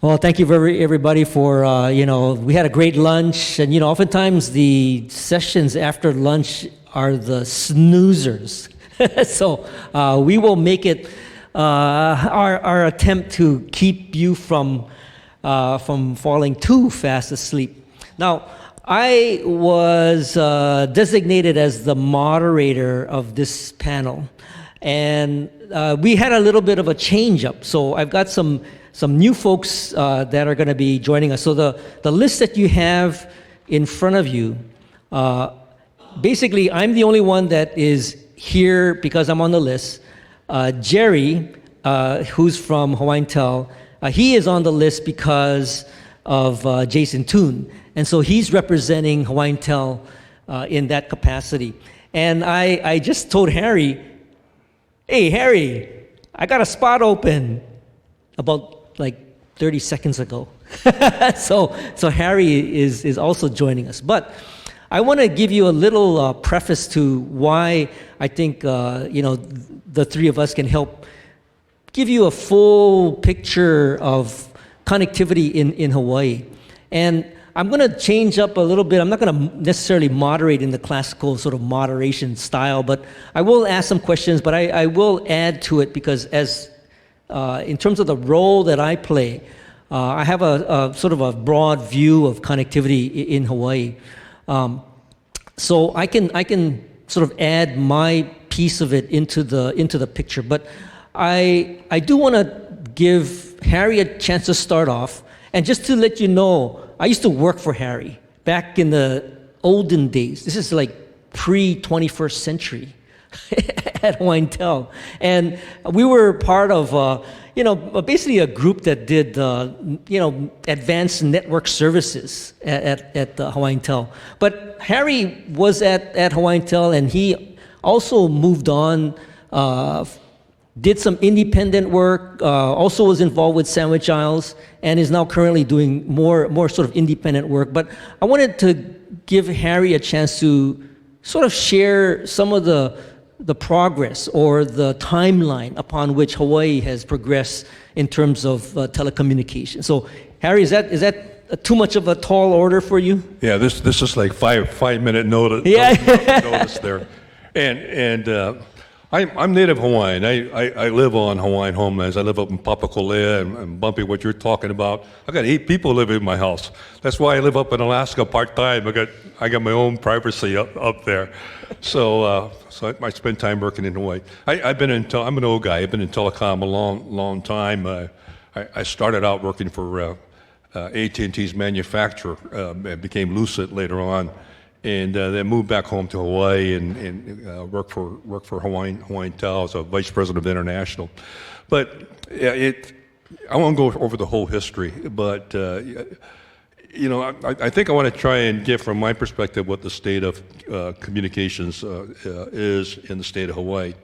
Well, thank you everybody for, we had a great lunch. And, oftentimes the sessions after lunch are the snoozers. So we will make it our attempt to keep you from falling too fast asleep. Now, I was designated as the moderator of this panel. And we had a little bit of a change up. So I've got some new folks that are going to be joining us. So the list that you have in front of you, basically I'm the only one that is here because I'm on the list. Gerry, who's from Hawaiian Tel, he is on the list because of Jason Toon. And so he's representing Hawaiian Tel in that capacity. And I just told Harry, hey, Harry, I got a spot open about like 30 seconds ago. So Harry is also joining us. But I want to give you a little preface to why I think the three of us can help give you a full picture of connectivity in Hawaii. And I'm going to change up a little bit. I'm not going to necessarily moderate in the classical sort of moderation style, but I will ask some questions, but I will add to it because in terms of the role that I play, I have a sort of a broad view of connectivity in Hawaii. So I can sort of add my piece of it into the picture. But I do want to give Harry a chance to start off. And just to let you know, I used to work for Harry back in the olden days. This is like pre-21st century at Hawaiian Tel. And we were part of, basically a group that did, advanced network services at Hawaiian Tel. But Harry was at Hawaiian Tel, and he also moved on, did some independent work, also was involved with Sandwich Isles, and is now currently doing more sort of independent work. But I wanted to give Harry a chance to sort of share some of the progress or the timeline upon which Hawaii has progressed in terms of telecommunication. So, Harry, is that too much of a tall order for you? Yeah, this is like 5-minute notice. Yeah. Notice there, and I'm native Hawaiian. I live on Hawaiian homelands. I live up in Papakolea and Bumpy, what you're talking about. I got 8 people living in my house. That's why I live up in Alaska part-time. I got my own privacy up there. So I spend time working in Hawaii. I'm an old guy. I've been in telecom a long time. I started out working for AT&T's manufacturer. Became Lucid later on. And then moved back home to Hawaii and worked for Hawaiian Tel as a vice president of international. But I won't go over the whole history, but I think I want to try and get from my perspective what the state of communications is in the state of Hawaii.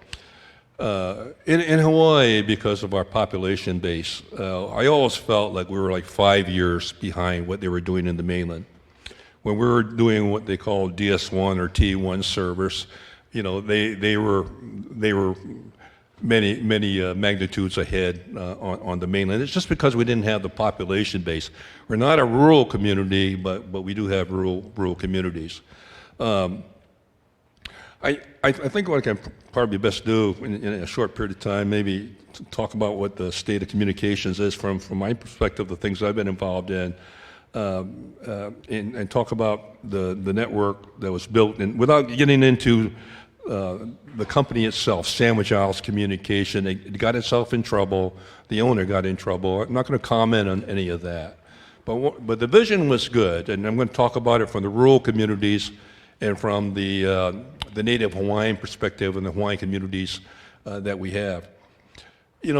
In Hawaii, because of our population base, I always felt like we were like 5 years behind what they were doing in the mainland. When we were doing what they call DS1 or T1 servers, they were many magnitudes ahead on the mainland. It's just because we didn't have the population base. We're not a rural community, but we do have rural communities. I think what I can probably best do in a short period of time, maybe talk about what the state of communications is from my perspective, the things I've been involved in. And talk about the network that was built, and without getting into the company itself, Sandwich Isles Communication, it got itself in trouble. The owner got in trouble. I'm not going to comment on any of that, but the vision was good, and I'm going to talk about it from the rural communities and from the native Hawaiian perspective and the Hawaiian communities that we have. And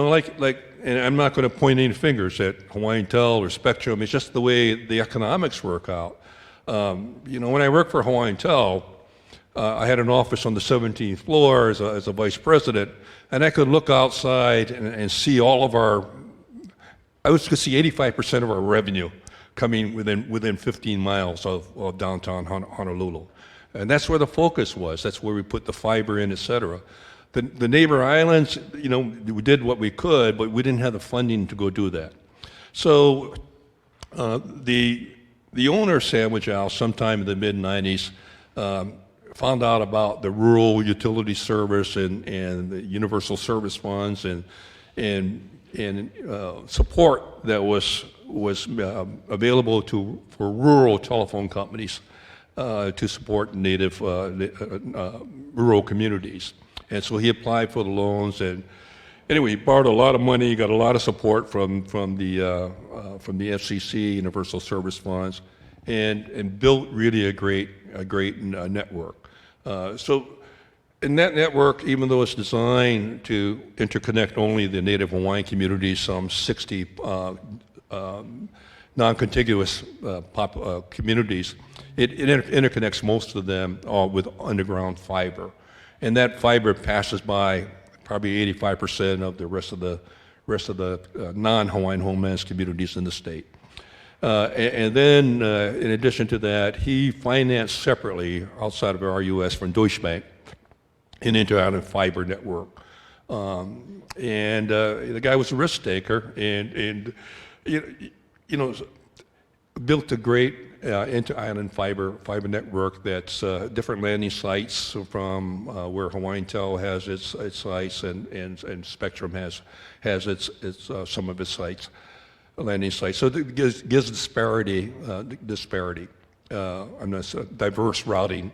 I'm not going to point any fingers at Hawaiian Tel or Spectrum. It's just the way the economics work out. When I worked for Hawaiian Tel, I had an office on the 17th floor as a vice president, and I could look outside and see I could see 85% of our revenue coming within 15 miles of downtown Honolulu. And that's where the focus was. That's where we put the fiber in, et cetera. The neighbor islands, we did what we could, but we didn't have the funding to go do that. So the owner of Sandwich House, sometime in the mid-'90s, found out about the rural utility service and the universal service funds and support that was available for rural telephone companies to support native rural communities. And so he applied for the loans, and anyway, he borrowed a lot of money, got a lot of support from the FCC, Universal Service Funds, and built really a great network. So in that network, even though it's designed to interconnect only the native Hawaiian communities, some 60 non-contiguous communities, it interconnects most of them with underground fiber. And that fiber passes by probably 85% of the rest of the non-Hawaiian homelands communities in the state. And then, in addition to that, he financed separately, outside of RUS, from Deutsche Bank, an inter-island fiber network. The guy was a risk taker, and built a great inter-island fiber network that's different landing sites from where Hawaiian Tel has its sites, and Spectrum has its some of its sites, landing sites. So it gives disparity. Diverse routing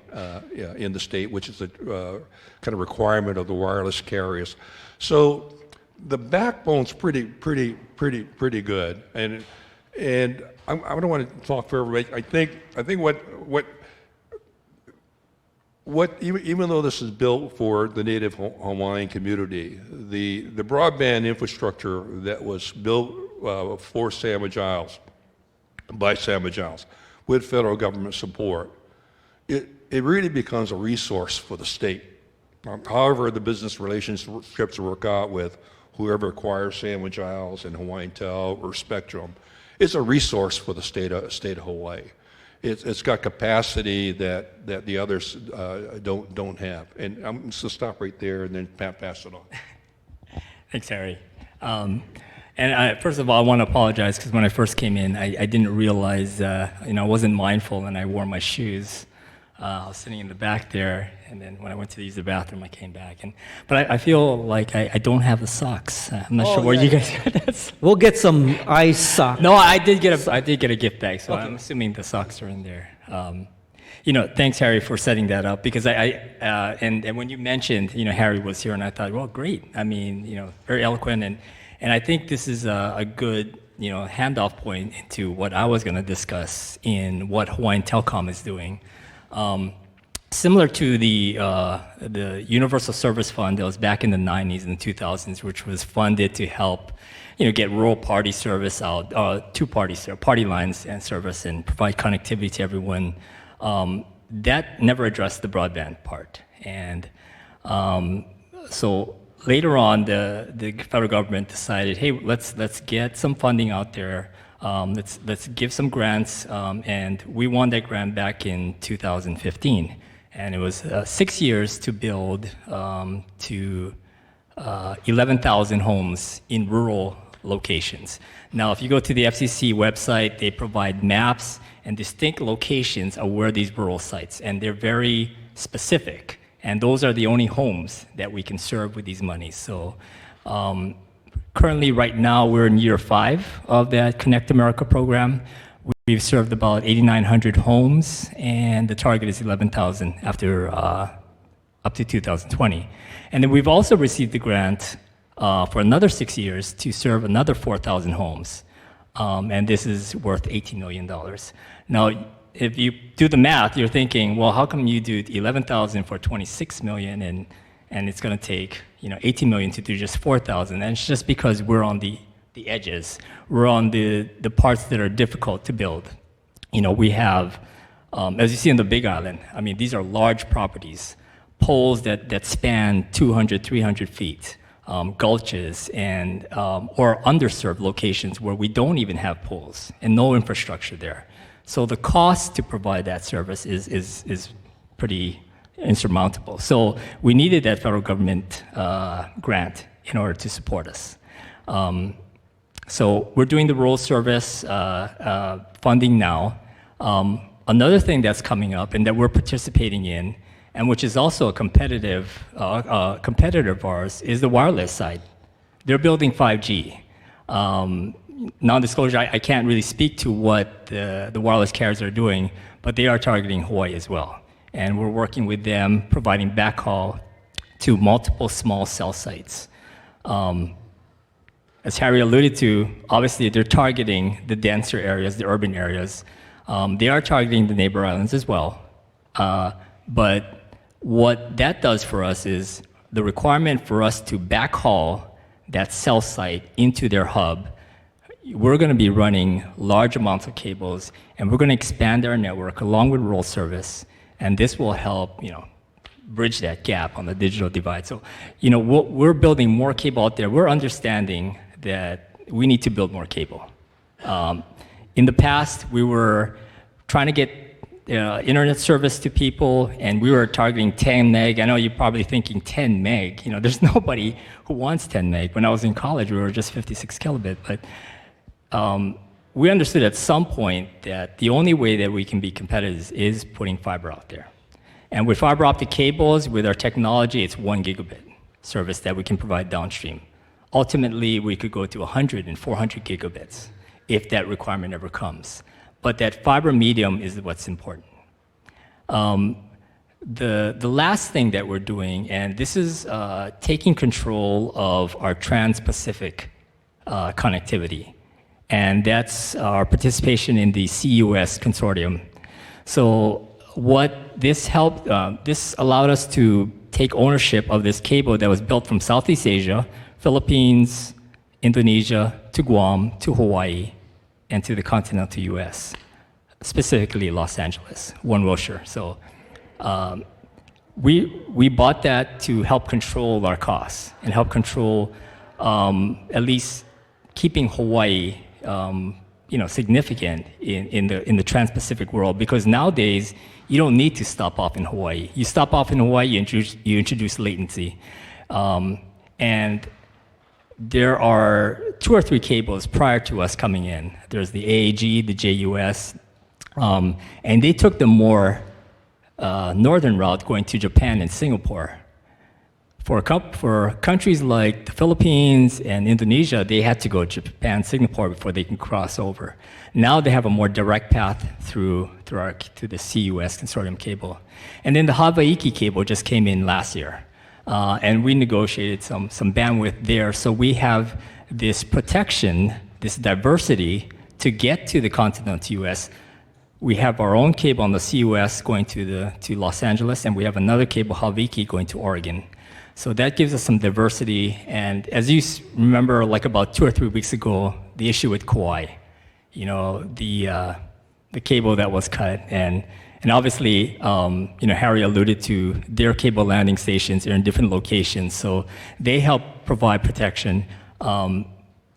in the state, which is a kind of requirement of the wireless carriers. So the backbone's pretty good, and I don't want to talk for everybody. I think what even though this is built for the native Hawaiian community, the broadband infrastructure that was built for Sandwich Isles, by Sandwich Isles, with federal government support, it really becomes a resource for the state. However the business relationships work out with whoever acquires Sandwich Isles and Hawaiian Tel or Spectrum, it's a resource for the state of Hawaii. It's got capacity that the others don't have. And I'm just gonna stop right there and then pass it on. Thanks, Harry. First of all, I want to apologize because when I first came in, I didn't realize, I wasn't mindful and I wore my shoes. I was sitting in the back there, and then when I went to use the bathroom, I came back. But I feel like I don't have the socks. I'm not sure where you guys got that. We'll get some ice socks. No, I did get a gift bag, so okay. I'm assuming the socks are in there. Thanks, Harry, for setting that up, because and when you mentioned, Harry was here, and I thought, well, great. I mean, very eloquent, and I think this is a good, handoff point into what I was going to discuss in what Hawaiian Telcom is doing. Similar to the Universal Service Fund that was back in the 90s and 2000s, which was funded to help, get rural party service out, party lines and service, and provide connectivity to everyone. That never addressed the broadband part, and so later on, the federal government decided, hey, let's get some funding out there. Let's give some grants, and we won that grant back in 2015, and it was 6 years to build to 11,000 homes in rural locations. Now, if you go to the FCC website, they provide maps and distinct locations of where these rural sites, and they're very specific. And those are the only homes that we can serve with these monies. So currently, right now, we're in year 5 of that Connect America program. We've served about 8,900 homes, and the target is 11,000 after up to 2020. And then we've also received the grant for another 6 years to serve another 4,000 homes. And this is worth $18 million. Now, if you do the math, you're thinking, well, how come you do 11,000 for 26 million, and it's going to take 18 million to do just 4,000? And it's just because we're on the edges. We're on the parts that are difficult to build. We have, as you see on the Big Island, I mean, these are large properties, poles that span 200, 300 feet, gulches, and or underserved locations where we don't even have poles and no infrastructure there. So the cost to provide that service is pretty insurmountable. So we needed that federal government grant in order to support us. So we're doing the rural service funding now. Another thing that's coming up and that we're participating in, and which is also a competitor of ours, is the wireless side. They're building 5G. Non-disclosure, I can't really speak to what the wireless carriers are doing, but they are targeting Hawaii as well. And we're working with them, providing backhaul to multiple small cell sites. As Harry alluded to, obviously they're targeting the denser areas, the urban areas. They are targeting the neighbor islands as well. But what that does for us is the requirement for us to backhaul that cell site into their hub. We're going to be running large amounts of cables, and we're going to expand our network along with rural service, and this will help, bridge that gap on the digital divide. So, we're building more cable out there. We're understanding that we need to build more cable. In the past, we were trying to get internet service to people, and we were targeting 10 meg. I know you're probably thinking 10 meg. There's nobody who wants 10 meg. When I was in college, we were just 56 kilobit. But we understood at some point that the only way that we can be competitive is putting fiber out there. And with fiber optic cables, with our technology, it's 1 gigabit service that we can provide downstream. Ultimately, we could go to 100 and 400 gigabits if that requirement ever comes. But that fiber medium is what's important. The last thing that we're doing, and this is taking control of our trans-Pacific connectivity, and that's our participation in the CUS consortium. So what this helped, this allowed us to take ownership of this cable that was built from Southeast Asia, Philippines, Indonesia, to Guam, to Hawaii, and to the continental US, specifically Los Angeles, one Wilshire. So we bought that to help control our costs and help control at least keeping Hawaii significant in the trans-Pacific world, because nowadays you don't need to stop off in Hawaii. You stop off in Hawaii, you introduce latency. And there are 2 or 3 cables prior to us coming in. There's the AAG, the JUS, and they took the more northern route going to Japan and Singapore. For countries like the Philippines and Indonesia, they had to go to Japan, Singapore before they can cross over. Now they have a more direct path through the CUS consortium cable. And then the Hawai'i cable just came in last year. And we negotiated some bandwidth there. So we have this protection, this diversity to get to the continental US. We have our own cable on the CUS going to Los Angeles, and we have another cable, Hawai'i, going to Oregon. So that gives us some diversity. And as you remember, like about 2 or 3 weeks ago, the issue with Kauai, the cable that was cut, and obviously, Harry alluded to their cable landing stations are in different locations, so they help provide protection.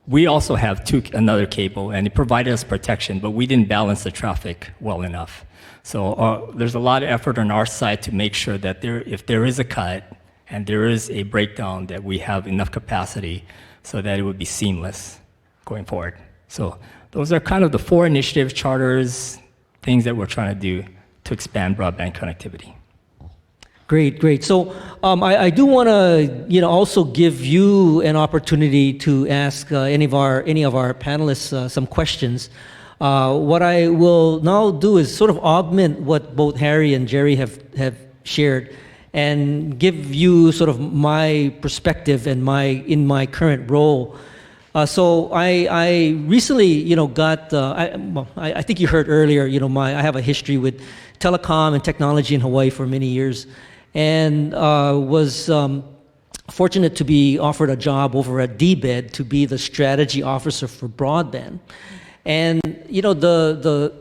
We also have another cable, and it provided us protection, but we didn't balance the traffic well enough. So there's a lot of effort on our side to make sure that if there is a cut and there is a breakdown, that we have enough capacity so that it would be seamless going forward. So those are kind of the 4 initiatives, charters, things that we're trying to do to expand broadband connectivity. Great. So I do want to, also give you an opportunity to ask any of our panelists some questions. What I will now do is sort of augment what both Harry and Gerry have shared, and give you sort of my perspective and in my current role. So I recently, got. I think you heard earlier. I have a history with telecom and technology in Hawaii for many years, and was fortunate to be offered a job over at DBED to be the strategy officer for broadband. And the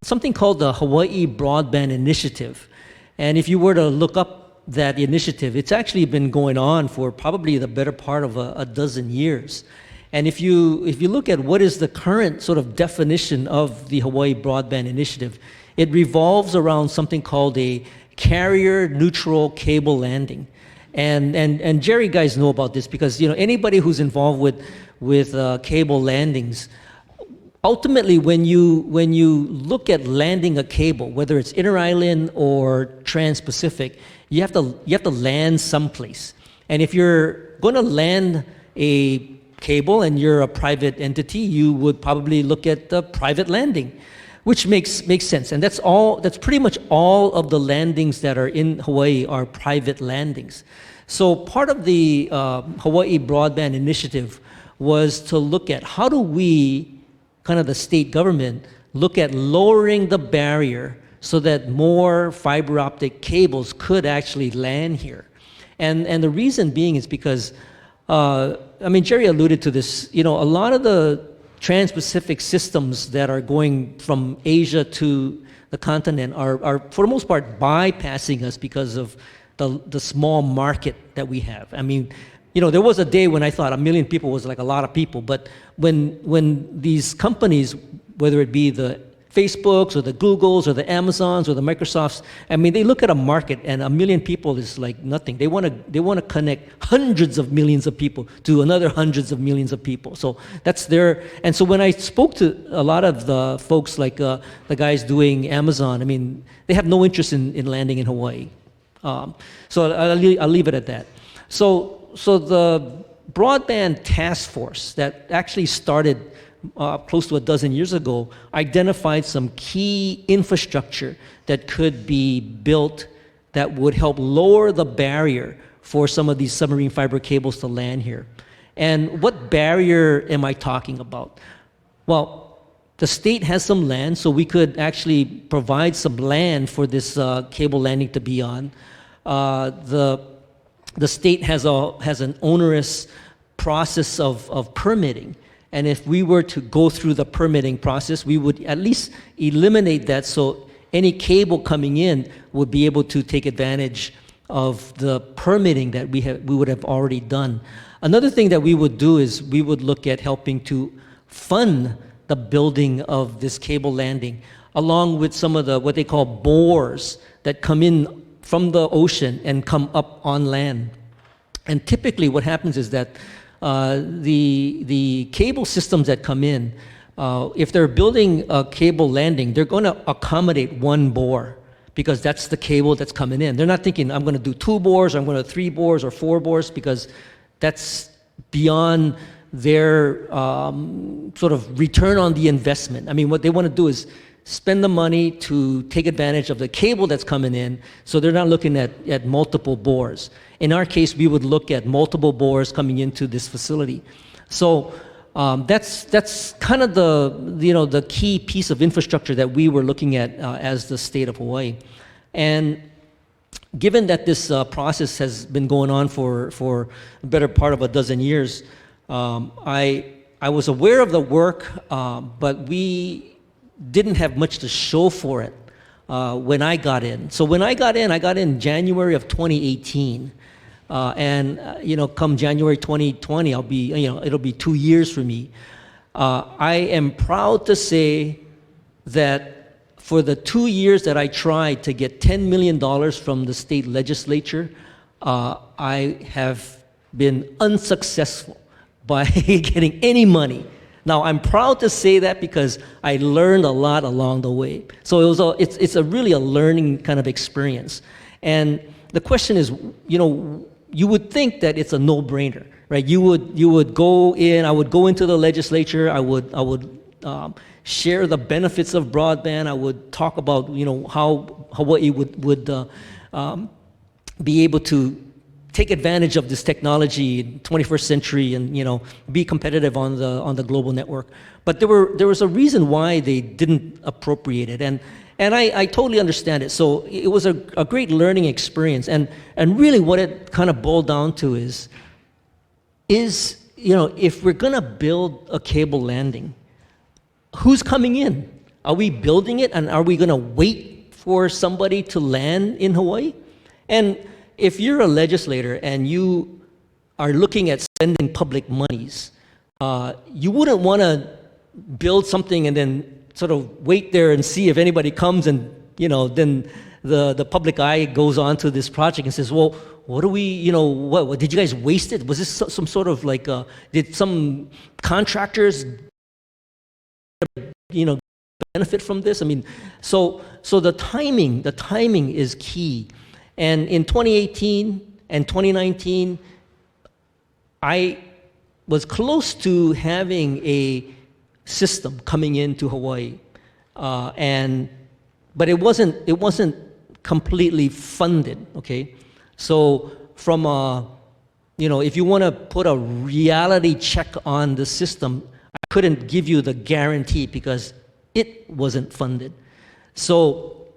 something called the Hawaii Broadband Initiative. And if you were to look up that initiative, it's actually been going on for probably the better part of a dozen years. And if you look at what is the current sort of definition of the Hawaii Broadband Initiative, it revolves around something called a carrier-neutral cable landing. And Gerry guys know about this because anybody who's involved with cable landings, ultimately when you look at landing a cable, whether it's inter-island or trans-Pacific, you have to land someplace. And if you're going to land a cable and you're a private entity, you would probably look at the private landing, which makes sense. And that's pretty much all of the landings that are in Hawaii are private landings. So part of the Hawaii Broadband Initiative was to look at how do we, kind of the state government, look at lowering the barrier so that more fiber optic cables could actually land here. And the reason being is because, Gerry alluded to this, a lot of the trans-Pacific systems that are going from Asia to the continent are for the most part bypassing us because of the small market that we have. There was a day when I thought 1 million people was like a lot of people, but when these companies, whether it be the Facebooks or the Googles or the Amazons or the Microsofts, they look at a market and 1 million people is like nothing. They want to connect hundreds of millions of people to another hundreds of millions of people. So that's their. And so when I spoke to a lot of the folks like the guys doing Amazon, they have no interest in landing in Hawaii. So I'll leave it at that. So the broadband task force that actually started close to a dozen years ago identified some key infrastructure that could be built that would help lower the barrier for some of these submarine fiber cables to land here. And what barrier am I talking about? Well, the state has some land, so we could actually provide some land for this cable landing to be on. The state has an onerous process of permitting. And if we were to go through the permitting process, we would at least eliminate that so any cable coming in would be able to take advantage of the permitting that we would have already done. Another thing that we would do is we would look at helping to fund the building of this cable landing, along with some of the what they call bores that come in from the ocean and come up on land. And typically what happens is that the cable systems that come in, if they're building a cable landing, they're going to accommodate one bore because that's the cable that's coming in. They're not thinking, I'm going to do 2 bores, or I'm going to 3 bores or 4 bores, because that's beyond their sort of return on the investment. What they want to do is spend the money to take advantage of the cable that's coming in, so they're not looking at multiple bores. In our case, we would look at multiple bores coming into this facility. So that's kind of the key piece of infrastructure that we were looking at as the state of Hawaii. And given that this process has been going on for the better part of a dozen years, I was aware of the work, but we didn't have much to show for it when I got in. So when I got in January of 2018. Come January 2020, it'll be 2 years for me. I am proud to say that for the 2 years that I tried to get $10 million from the state legislature, I have been unsuccessful by getting any money. Now, I'm proud to say that because I learned a lot along the way. So it's really a learning kind of experience. And the question is, you would think that it's a no-brainer, right? You would go in. I would go into the legislature. I would share the benefits of broadband. I would talk about how Hawaii would be able to take advantage of this technology in 21st century and be competitive on the global network. But there was a reason why they didn't appropriate it, and I totally understand it. So it was a great learning experience, and really what it kind of boiled down to is if we're gonna build a cable landing, who's coming in? Are we building it, and are we gonna wait for somebody to land in Hawaii? And if you're a legislator and you are looking at spending public monies, you wouldn't want to build something and then sort of wait there and see if anybody comes, and then the public eye goes on to this project and says, well, what do we, what did you guys waste it? Was this some sort of like, did some contractors, benefit from this? I mean, so the timing is key. And in 2018 and 2019, I was close to having a system coming into Hawaii, but it wasn't completely funded. Okay, so from if you want to put a reality check on the system, I couldn't give you the guarantee because it wasn't funded. So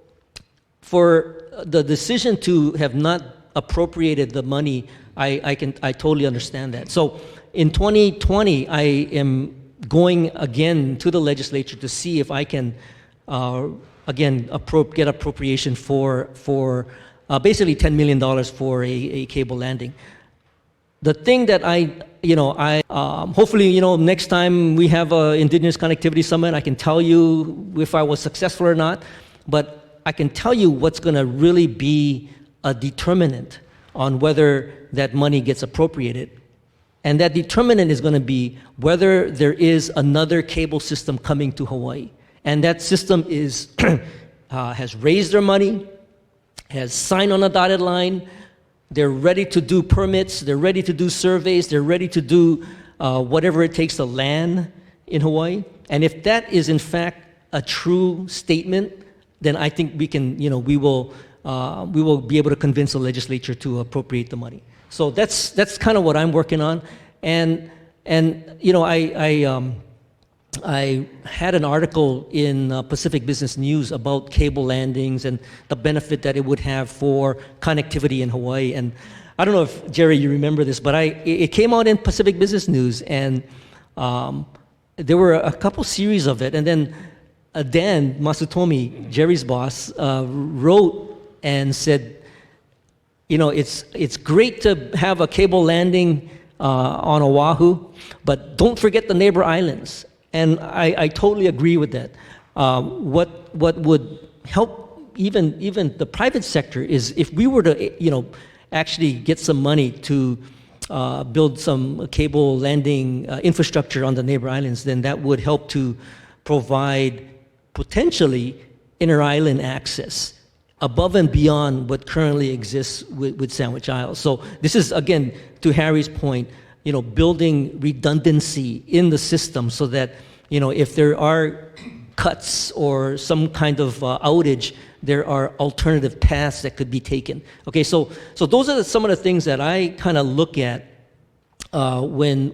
for the decision to have not appropriated the money, I totally understand that. So in 2020, I am going again to the legislature to see if I can again get appropriation for basically $10 million for a cable landing. The thing that hopefully, next time we have an Indigenous Connectivity Summit, I can tell you if I was successful or not, but I can tell you what's going to really be a determinant on whether that money gets appropriated. And that determinant is going to be whether there is another cable system coming to Hawaii. And that system has raised their money, has signed on a dotted line. They're ready to do permits, they're ready to do surveys, they're ready to do whatever it takes to land in Hawaii. And if that is in fact a true statement, then I think we can, we will be able to convince the legislature to appropriate the money. So that's kind of what I'm working on. And I had an article in Pacific Business News about cable landings and the benefit that it would have for connectivity in Hawaii. And I don't know if, Gerry, you remember this, but it came out in Pacific Business News, and there were a couple series of it. And then Dan Masutomi, Gerry's boss, wrote and said, it's great to have a cable landing on Oahu, but don't forget the neighbor islands. And I totally agree with that. What would help even the private sector is if we were to actually get some money to build some cable landing infrastructure on the neighbor islands, then that would help to provide potentially inter-island access above and beyond what currently exists with Sandwich Isles. So this is, again, to Harry's point, building redundancy in the system so that, if there are cuts or some kind of outage, there are alternative paths that could be taken. Okay, so those are some of the things that I kind of look at when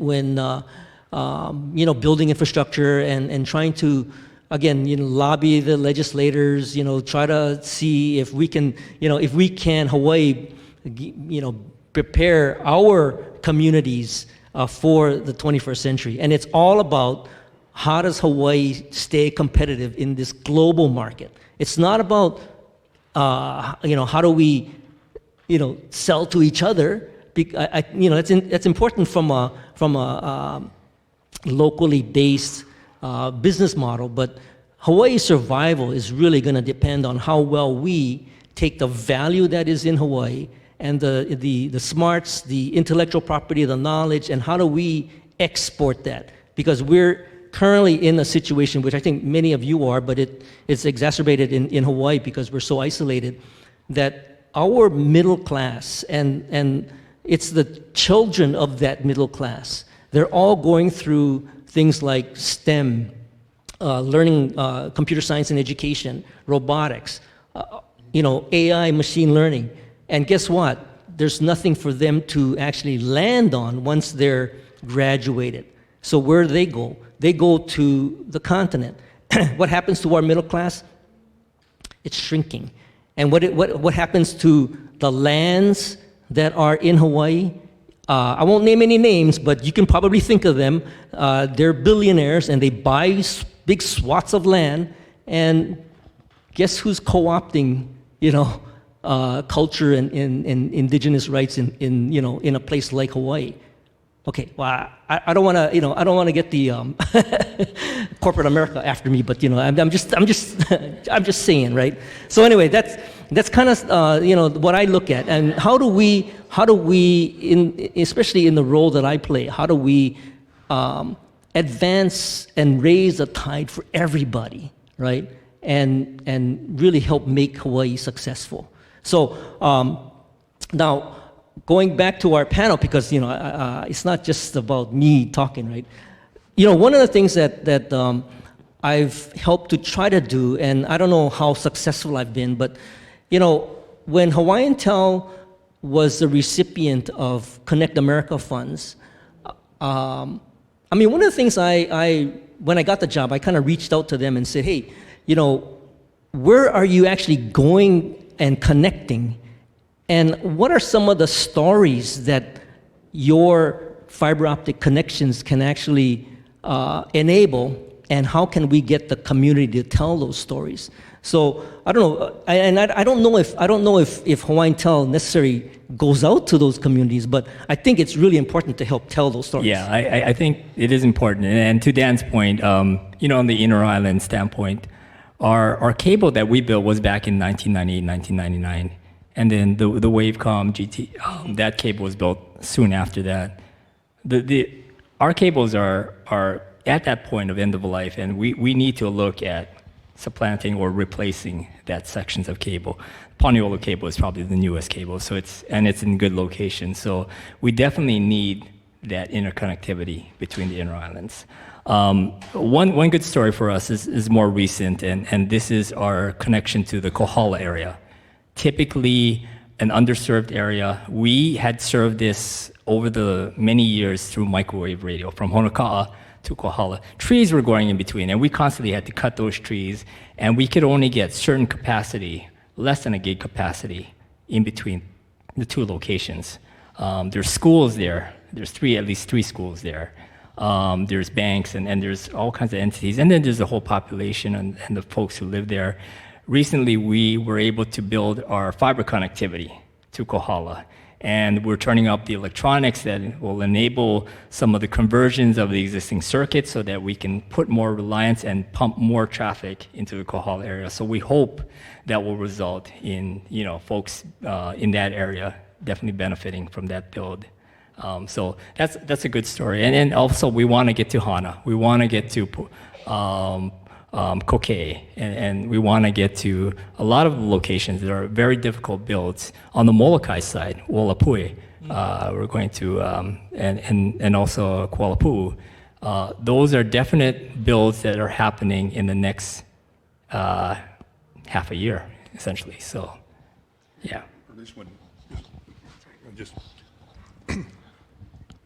building infrastructure and trying to, again, lobby the legislators, try to see if we can, Hawaii, prepare our communities for the 21st century. And it's all about how does Hawaii stay competitive in this global market. It's not about, how do we, sell to each other. That's important from a locally based business model, but Hawaii's survival is really going to depend on how well we take the value that is in Hawaii and the smarts, the intellectual property, the knowledge, and how do we export that? Because we're currently in a situation, which I think many of you are, but it's exacerbated in Hawaii because we're so isolated, that our middle class, and it's the children of that middle class, they're all going through things like STEM, learning computer science and education, robotics, AI, machine learning. And guess what? There's nothing for them to actually land on once they're graduated. So where do they go? They go to the continent. What happens to our middle class? It's shrinking. And what happens to the lands that are in Hawaii? I won't name any names, but you can probably think of them. They're billionaires, and they buy big swaths of land. And guess who's co-opting, culture and indigenous rights in a place like Hawaii? Okay, well, I don't want to, I don't want to get the corporate America after me, but I'm just saying, right? So anyway, That's kind of what I look at, and how do we, especially in the role that I play, how do we advance and raise a tide for everybody, right? And really help make Hawaii successful. So now going back to our panel, because it's not just about me talking, right? One of the things that I've helped to try to do, and I don't know how successful I've been, but when Hawaiian Tel was the recipient of Connect America funds, one of the things when I got the job, I kind of reached out to them and said, hey, where are you actually going and connecting? And what are some of the stories that your fiber optic connections can actually enable? And how can we get the community to tell those stories? So I don't know, I don't know if Hawaiian Tel necessarily goes out to those communities, but I think it's really important to help tell those stories. Yeah, I think it is important. And to Dan's point, on the inner island standpoint, our cable that we built was back in 1998, 1999, and then the Wavecom GT, that cable was built soon after that. Our cables are at that point of end of life, and we need to look at supplanting or replacing that sections of cable. Paniolo cable is probably the newest cable, so it's in good location. So we definitely need that interconnectivity between the inner islands. One good story for us is more recent, and this is our connection to the Kohala area. Typically an underserved area. We had served this over the many years through microwave radio from Honoka'a to Kohala. Trees were growing in between, and we constantly had to cut those trees, and we could only get certain capacity, less than a gig capacity, in between the two locations. There's schools there. There's at least three schools there. There's banks, and there's all kinds of entities, and then there's the whole population and the folks who live there. Recently, we were able to build our fiber connectivity to Kohala, and we're turning up the electronics that will enable some of the conversions of the existing circuits so that we can put more reliance and pump more traffic into the Kohala area. So we hope that will result in folks in that area definitely benefiting from that build. So that's a good story. And then also we want to get to Hana. We want to get to Kokei, and we want to get to a lot of the locations that are very difficult builds. On the Molokai side, Wolapui, we're going to, and also Kuala Puu. Those are definite builds that are happening in the next half a year, essentially. So, yeah. This one,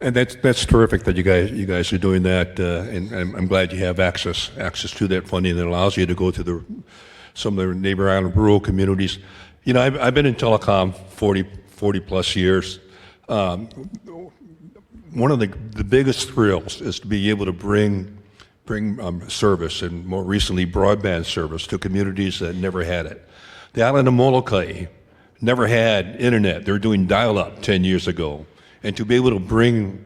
and that's terrific that you guys are doing that, and I'm glad you have access to that funding that allows you to go to some of the neighbor island rural communities. I've been in telecom 40 plus years. One of the biggest thrills is to be able to bring service, and more recently broadband service, to communities that never had it. The island of Molokai never had internet. They were doing dial-up 10 years ago. And to be able to bring,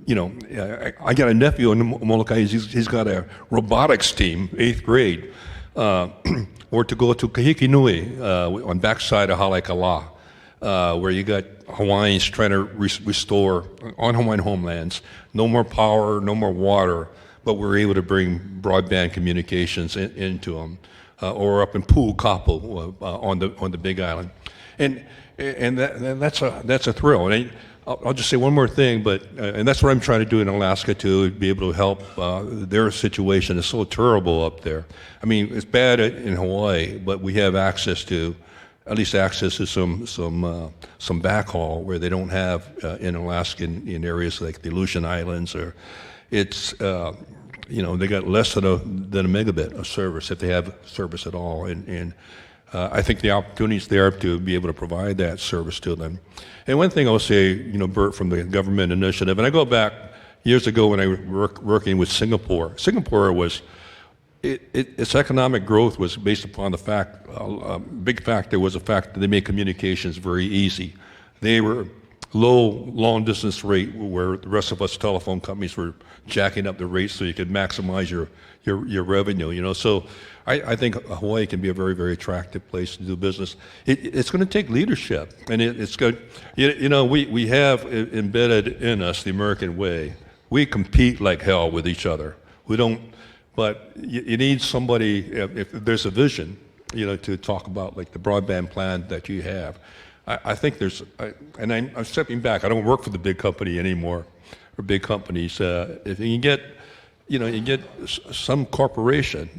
I got a nephew in Molokai, he's got a robotics team, 8th grade, or to go to Kahikinui on backside of Haleakala, where you got Hawaiians trying to restore on Hawaiian homelands, no more power, no more water, but we're able to bring broadband communications into them, or up in Pu'ukapu on the Big Island, and that's a thrill. And I'll just say one more thing, and that's what I'm trying to do in Alaska to be able to help their situation. Is so terrible up there. I mean, it's bad in Hawaii, but we have at least access to some backhaul where they don't have in Alaska in areas like the Aleutian Islands, or it's they got less than a megabit of service if they have service at all, and I think the opportunity is there to be able to provide that service to them. And one thing I'll say, Burt, from the government initiative, and I go back years ago when I was working with Singapore. Singapore was, its economic growth was based upon the fact, a big factor was the fact that they made communications very easy. They were low long distance rate where the rest of us telephone companies were jacking up the rates so you could maximize your revenue, you know. So I think Hawaii can be a very, very attractive place to do business. It's going to take leadership, and it's good. You know, we have embedded in us the American way. We compete like hell with each other. We don't, but you need somebody, if there's a vision, you know, to talk about like the broadband plan that you have. I think there's, and I'm stepping back. I don't work for the big company anymore, or big companies. If you can get, you know, you get some corporation,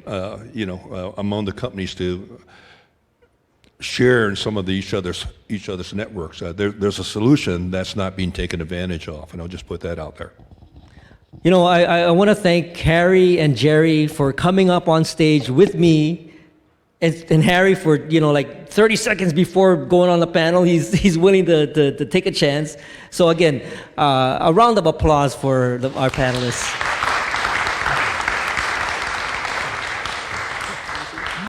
you know, among the companies to share in some of each other's networks. There's a solution that's not being taken advantage of, and I'll just put that out there. You know, I want to thank Harry and Gerry for coming up on stage with me, and Harry for, you know, like 30 seconds before going on the panel, he's willing to take a chance. So again, a round of applause for our panelists.